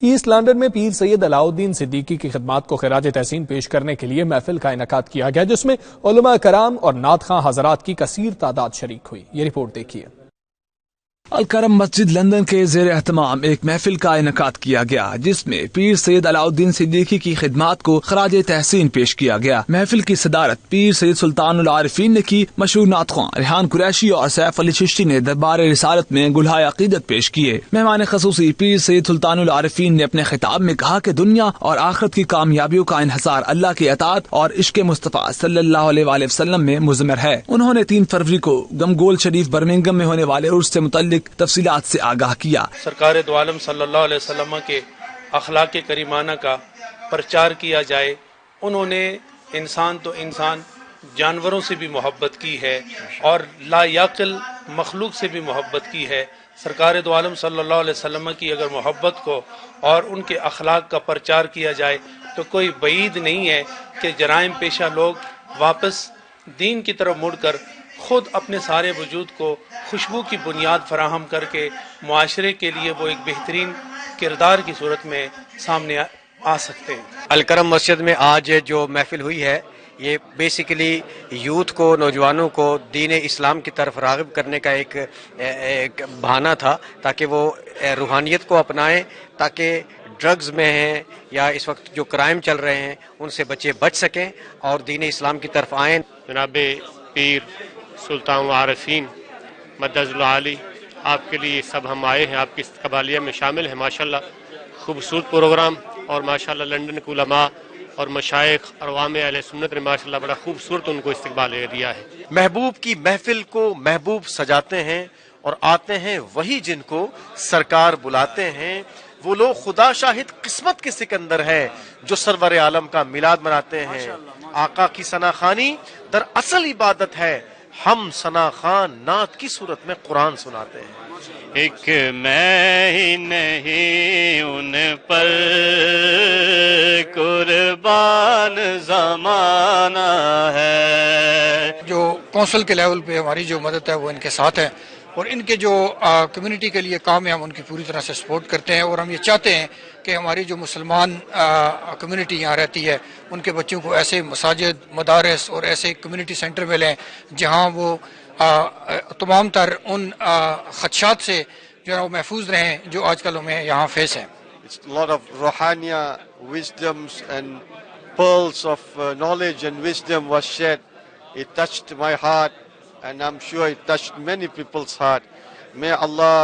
Asset London میں پیر سید علاؤالدین صدیقی کی خدمات کو خراج تحسین پیش کرنے کے لیے محفل کا انعقاد کیا گیا، جس میں علماء کرام اور نعت خواں حضرات کی کثیر تعداد شریک ہوئی۔ یہ رپورٹ دیکھیے۔ الکرم مسجد لندن کے زیر اہتمام ایک محفل کا انعقاد کیا گیا، جس میں پیر سید علاؤالدین صدیقی کی خدمات کو خراج تحسین پیش کیا گیا۔ محفل کی صدارت پیر سید سلطان العارفین نے کی۔ مشہور نعت خواں ریحان قریشی اور سیف علی چشتی نے دربار رسالت میں گلہائے عقیدت پیش کیے۔ مہمان خصوصی پیر سید سلطان العارفین نے اپنے خطاب میں کہا کہ دنیا اور آخرت کی کامیابیوں کا انحصار اللہ کی اطاعت اور عشق مصطفیٰ صلی اللہ علیہ وآلہ وسلم میں مضمر ہے۔ انہوں نے 3 فروری کو گمگول شریف برمنگم میں ہونے والے عرس سے متعلق تفصیلات سے آگاہ کیا۔ سرکار دو عالم صلی اللہ علیہ وسلم کے اخلاق کریمانہ کا پرچار کیا جائے۔ انہوں نے انسان تو انسان جانوروں سے بھی محبت کی ہے اور لا یعقل مخلوق سے بھی محبت کی ہے۔ سرکار دو عالم صلی اللہ علیہ وسلم کی اگر محبت کو اور ان کے اخلاق کا پرچار کیا جائے تو کوئی بعید نہیں ہے کہ جرائم پیشہ لوگ واپس دین کی طرف مڑ کر خود اپنے سارے وجود کو خوشبو کی بنیاد فراہم کر کے معاشرے کے لیے وہ ایک بہترین کردار کی صورت میں سامنے آ سکتے ہیں۔ الکرم مسجد میں آج جو محفل ہوئی ہے، یہ بیسیکلی یوتھ کو، نوجوانوں کو دین اسلام کی طرف راغب کرنے کا ایک بہانہ تھا، تاکہ وہ روحانیت کو اپنائیں، تاکہ ڈرگز میں ہیں یا اس وقت جو کرائم چل رہے ہیں ان سے بچے بچ سکیں اور دین اسلام کی طرف آئیں۔ جناب پیر سلطان العارفین مدد العالی، آپ کے لیے سب ہم آئے ہیں، آپ کی قبالیہ میں شامل ہیں۔ ماشاءاللہ خوبصورت پروگرام، اور ماشاءاللہ لندن کے علماء اور مشائخ عوام اہل سنت نے ماشاءاللہ بڑا خوبصورت ان کو استقبال دیا ہے۔ محبوب کی محفل کو محبوب سجاتے ہیں اور آتے ہیں وہی جن کو سرکار بلاتے ہیں۔ وہ لوگ خدا شاہد قسمت کے سکندر ہے جو سرور عالم کا میلاد مناتے ہیں۔ آقا کی ثنا خوانی در اصل عبادت ہے، ہم ثنا خوان نعت کی صورت میں قرآن سناتے ہیں۔ ایک میں ہی نہیں ان پر قربان زمانہ ہے۔ جو کونسل کے لیول پہ ہماری جو مدد ہے وہ ان کے ساتھ ہے، اور ان کے جو کمیونٹی کے لیے کام ہے ہم ان کی پوری طرح سے سپورٹ کرتے ہیں، اور ہم یہ چاہتے ہیں کہ ہماری جو مسلمان کمیونٹی یہاں رہتی ہے ان کے بچوں کو ایسے مساجد، مدارس اور ایسے کمیونٹی سینٹر ملیں جہاں وہ تمام تر ان خدشات سے جو ہے وہ محفوظ رہیں جو آج کل ہمیں یہاں فیس ہیں۔ lot of روحانیہ wisdoms and pearls of knowledge and wisdom was shared. It touched my heart and I'm sure it touched many people's heart. May Allah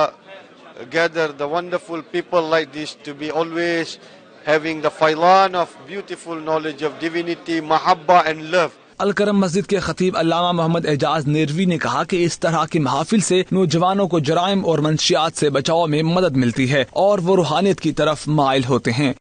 gather the wonderful people like this to be always having the failan of beautiful knowledge of divinity, mahabba and love. Al-Karam مسجد کے خطیب علامہ محمد اعجاز نیروی نے کہا کہ اس طرح کی محافل سے نوجوانوں کو جرائم اور منشیات سے بچاؤ میں مدد ملتی ہے اور وہ روحانیت کی طرف مائل ہوتے ہیں۔